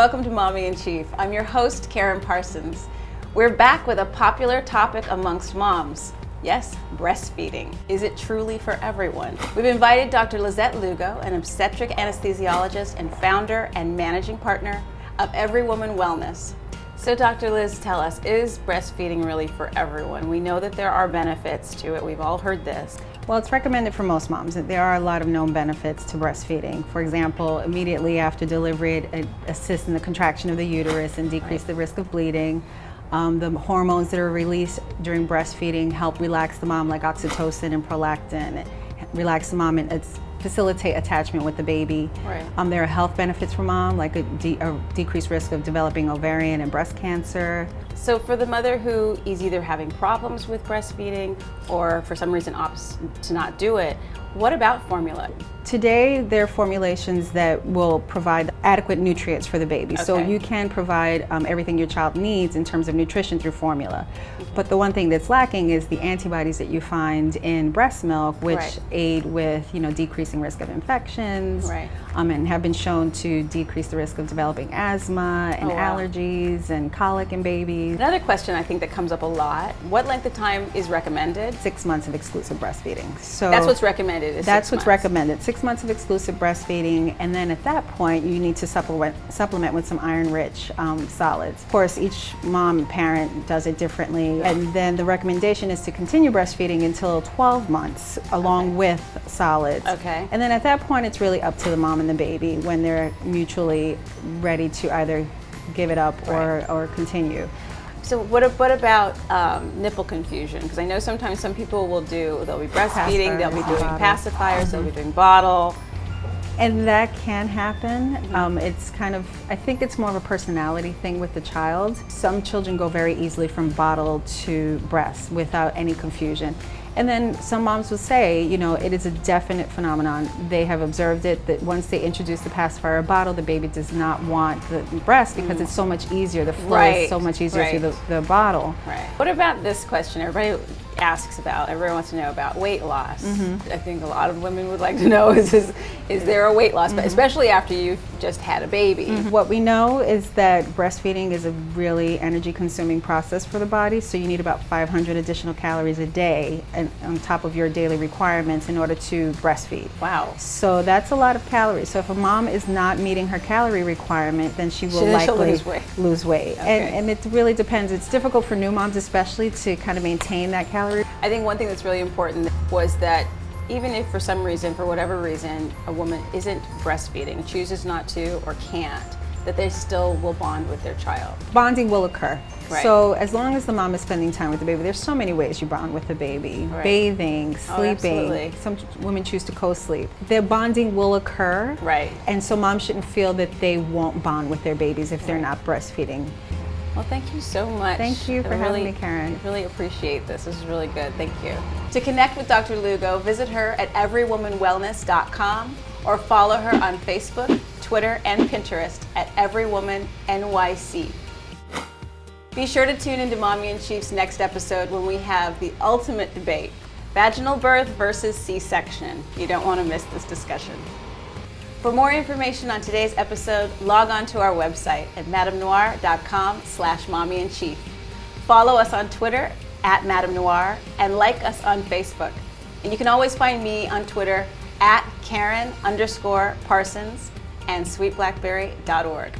welcome to Mommy in Chief. I'm your host, Karyn Parsons. We're back with a popular topic amongst moms. Yes, breastfeeding. Is it truly for everyone? We've invited Dr. Lisette Lugo, an obstetric anesthesiologist and founder and managing partner of Every Woman Wellness. So Dr. Liz, tell us, is breastfeeding really for everyone? We know that there are benefits to it. We've all heard this. Well, it's recommended for most moms. There are a lot of known benefits to breastfeeding. For example, immediately after delivery, it assists in the contraction of the uterus and decrease the risk of bleeding. The hormones that are released during breastfeeding help relax the mom, like oxytocin and prolactin. Relax the mom and facilitate attachment with the baby. Right. There are health benefits for mom, like a decreased risk of developing ovarian and breast cancer. So for the mother who is either having problems with breastfeeding or for some reason opts to not do it, what about formula? Today, there are formulations that will provide adequate nutrients for the baby. Okay. So you can provide everything your child needs in terms of nutrition through formula. But the one thing that's lacking is the antibodies that you find in breast milk, which aid with decreasing risk of infections, and have been shown to decrease the risk of developing asthma and allergies and colic in babies. Another question I think that comes up a lot, what length of time is recommended? 6 months of exclusive breastfeeding. So that's what's recommended, is that's 6 what's months. recommended. 6 months of exclusive breastfeeding, and then at that point you need to supplement with some iron-rich solids. Of course, each mom and parent does it differently, and then the recommendation is to continue breastfeeding until 12 months along with solids. Okay. And then at that point it's really up to the mom and the baby when they're mutually ready to either give it up or continue. So what about nipple confusion? Because I know sometimes some people they'll be breastfeeding, they'll be doing pacifiers, they'll be doing bottle. And that can happen. I think it's more of a personality thing with the child. Some children go very easily from bottle to breast without any confusion. And then some moms will say, it is a definite phenomenon. They have observed it that once they introduce the pacifier or bottle, the baby does not want the breast because it's so much easier. The flow is so much easier through the bottle. Right. What about this question? Everybody wants to know about weight loss. I think a lot of women would like to know is there a weight loss, but especially after you've just had a baby. What we know is that breastfeeding is a really energy consuming process for the body, so you need about 500 additional calories a day on top of your daily requirements in order to breastfeed. Wow. So that's a lot of calories. So if a mom is not meeting her calorie requirement, then she will likely lose weight. Okay. And it really depends. It's difficult for new moms especially to kind of maintain that calorie. I think one thing that's really important was that even if for some reason, for whatever reason, a woman isn't breastfeeding, chooses not to or can't, that they still will bond with their child. Bonding will occur. Right. So as long as the mom is spending time with the baby, there's so many ways you bond with the baby. Right. Bathing, sleeping. Absolutely. Some women choose to co-sleep. Their bonding will occur. Right. And so moms shouldn't feel that they won't bond with their babies if they're not breastfeeding. Well, thank you so much. Thank you for having me, Karyn. I really appreciate this. This is really good. Thank you. To connect with Dr. Lugo, visit her at everywomanwellness.com or follow her on Facebook, Twitter, and Pinterest at everywomannyc. Be sure to tune into Mommy in Chief's next episode when we have the ultimate debate, vaginal birth versus C-section. You don't want to miss this discussion. For more information on today's episode, log on to our website at MadameNoire.com/mommyinchief. Follow us on Twitter at MadameNoire and like us on Facebook. And you can always find me on Twitter at Karyn_Parsons and sweetblackberry.org.